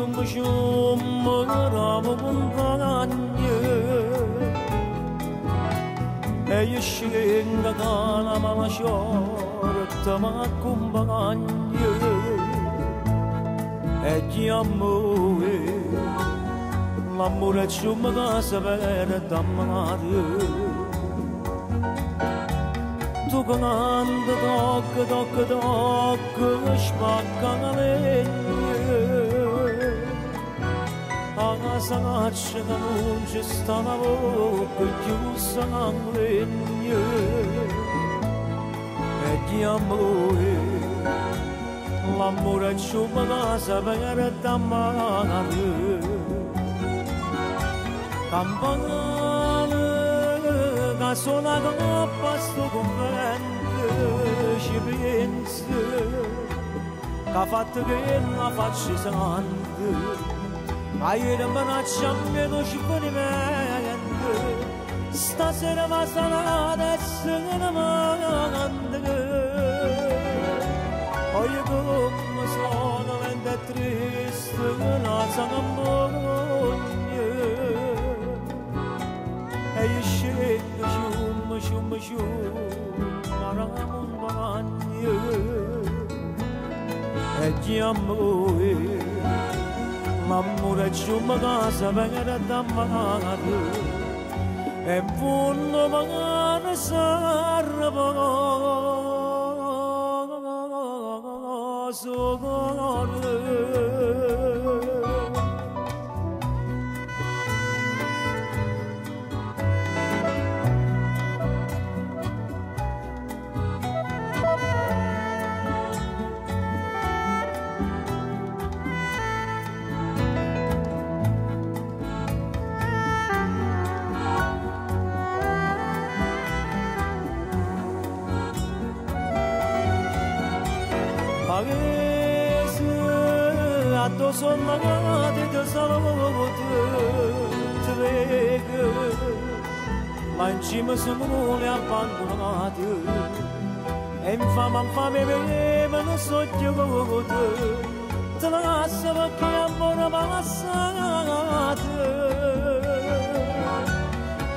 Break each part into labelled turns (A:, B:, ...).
A: mushum maramunanye Eyşinga kanama şortama kumbanye Eciamue l'amore ciumaga severe dammario Tu ganando doc spaccanalegne Aga sanatçıda non stava bocca chiusa nanglegne E di amore l'amore ciumaga severe dammario Campanalı Sola pasto convento Scipenso Che ha fatto che la faccia santo Ieri mi lasciami lo scipenimento Stasera va salata e se ne manda Oggi come sono lenta e triste La sanamogna E scendo shum maramun baganye E giamue L'amore ciumaga savera dammario E punno magana sarva sogore Paghese addosso magate da salute Tvega Ma in cima sono le abbandonate E infame me non so giocate Te la lascia perché amore passate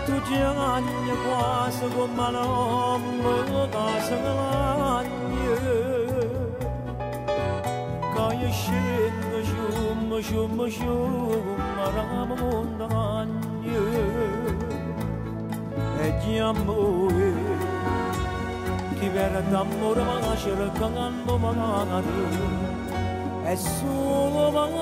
A: Tu ci agni quasi come l'uomo Casa l'agni Scendo shum maramondanye E giamue Chi vera d'amore ma cercando magari E solo magari